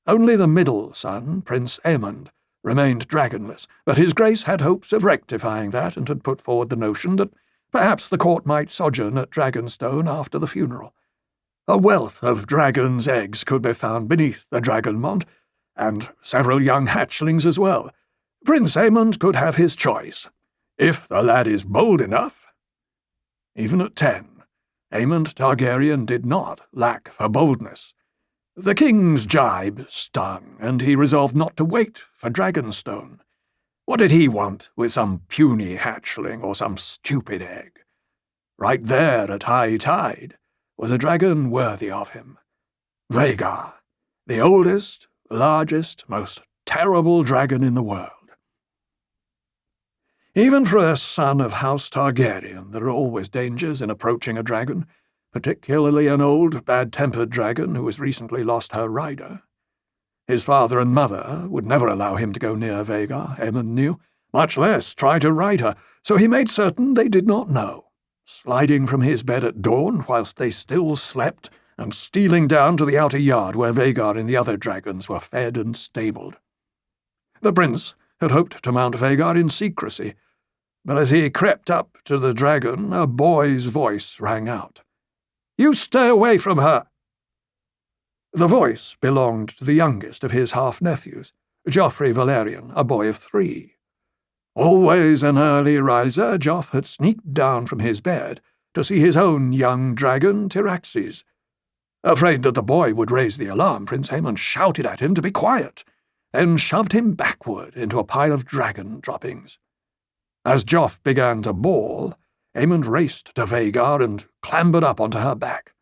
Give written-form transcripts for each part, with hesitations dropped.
Only the middle son, Prince Aemond, remained dragonless, but his grace had hopes of rectifying that and had put forward the notion that perhaps the court might sojourn at Dragonstone after the funeral. A wealth of dragon's eggs could be found beneath the Dragonmont, and several young hatchlings as well. Prince Aemond could have his choice, if the lad is bold enough. Even at 10, Aemond Targaryen did not lack for boldness. The king's jibe stung, and he resolved not to wait for Dragonstone. What did he want with some puny hatchling or some stupid egg? Right there at high tide was a dragon worthy of him. Vhagar, the oldest, largest, most terrible dragon in the world. Even for a son of House Targaryen, there are always dangers in approaching a dragon, particularly an old, bad-tempered dragon who has recently lost her rider. His father and mother would never allow him to go near Vhagar, Aemond knew, much less try to ride her, so he made certain they did not know, sliding from his bed at dawn whilst they still slept, and stealing down to the outer yard where Vhagar and the other dragons were fed and stabled. The prince had hoped to mount Vhagar in secrecy, but as he crept up to the dragon, a boy's voice rang out. "You stay away from her!" The voice belonged to the youngest of his half-nephews, Joffrey Valerian, a boy of 3. Always an early riser, Joff had sneaked down from his bed to see his own young dragon, Tyraxes. Afraid that the boy would raise the alarm, Prince Aemond shouted at him to be quiet, then shoved him backward into a pile of dragon droppings. As Joff began to bawl, Aemond raced to Vhagar and clambered up onto her back.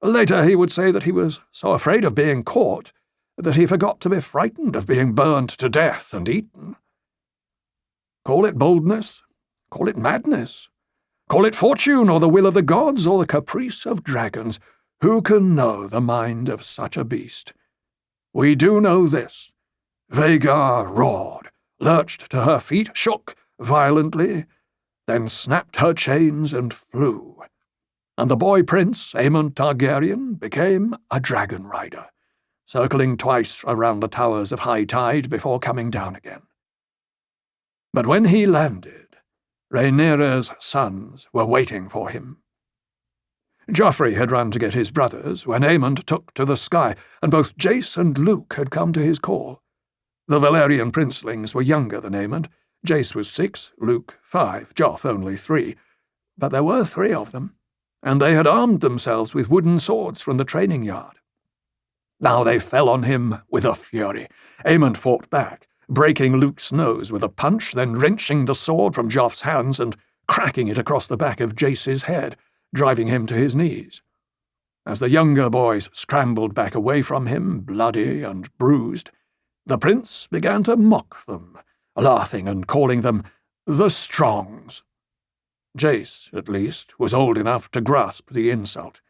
Later he would say that he was so afraid of being caught that he forgot to be frightened of being burned to death and eaten. Call it boldness, call it madness, call it fortune or the will of the gods or the caprice of dragons, who can know the mind of such a beast? We do know this. Vhagar roared, lurched to her feet, shook violently, then snapped her chains and flew. And the boy prince, Aemond Targaryen, became a dragon rider, circling twice around the towers of high tide before coming down again. But when he landed, Rhaenyra's sons were waiting for him. Joffrey had run to get his brothers when Aemond took to the sky, and both Jace and Luke had come to his call. The Valerian princelings were younger than Aemond. Jace was 6, Luke 5, Joff only 3. But there were 3 of them, and they had armed themselves with wooden swords from the training yard. Now they fell on him with a fury. Aemond fought back, breaking Luke's nose with a punch, then wrenching the sword from Joff's hands and cracking it across the back of Jace's head, driving him to his knees. As the younger boys scrambled back away from him, bloody and bruised, the prince began to mock them, laughing and calling them the Strongs. Jace, at least, was old enough to grasp the insult.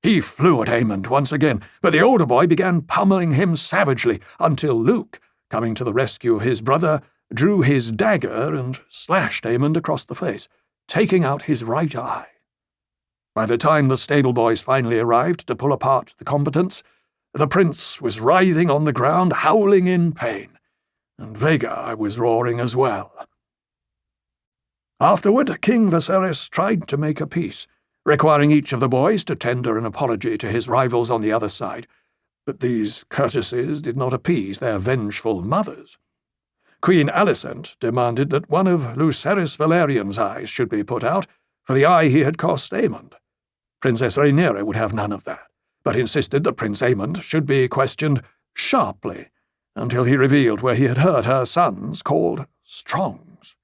He flew at Aemond once again, but the older boy began pummeling him savagely until Luke, coming to the rescue of his brother, drew his dagger and slashed Aemond across the face, taking out his right eye. By the time the stable boys finally arrived to pull apart the combatants, the prince was writhing on the ground, howling in pain, and Vhagar was roaring as well. Afterward, King Viserys tried to make a peace, requiring each of the boys to tender an apology to his rivals on the other side, but these courtesies did not appease their vengeful mothers. Queen Alicent demanded that one of Lucerys Valerian's eyes should be put out for the eye he had cost Aemond. Princess Rhaenyra would have none of that, but insisted that Prince Aemond should be questioned sharply until he revealed where he had heard her sons called Strongs.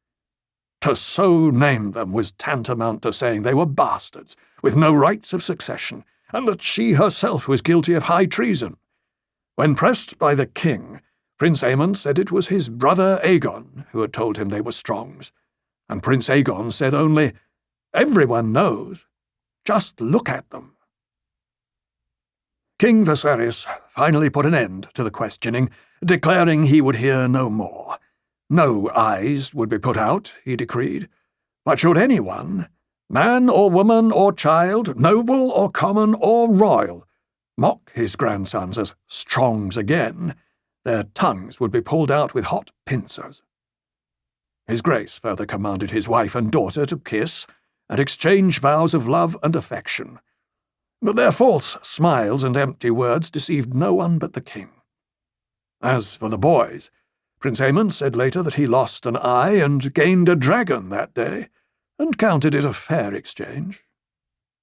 To so name them was tantamount to saying they were bastards, with no rights of succession, and that she herself was guilty of high treason. When pressed by the king, Prince Aemond said it was his brother Aegon who had told him they were Strongs, and Prince Aegon said only, "Everyone knows. Just look at them." King Viserys finally put an end to the questioning, declaring he would hear no more. No eyes would be put out, he decreed, but should anyone, man or woman or child, noble or common or royal, mock his grandsons as strongs again, their tongues would be pulled out with hot pincers. His Grace further commanded his wife and daughter to kiss and exchange vows of love and affection, but their false smiles and empty words deceived no one but the king. As for the boys, Prince Aemon said later that he lost an eye and gained a dragon that day, and counted it a fair exchange.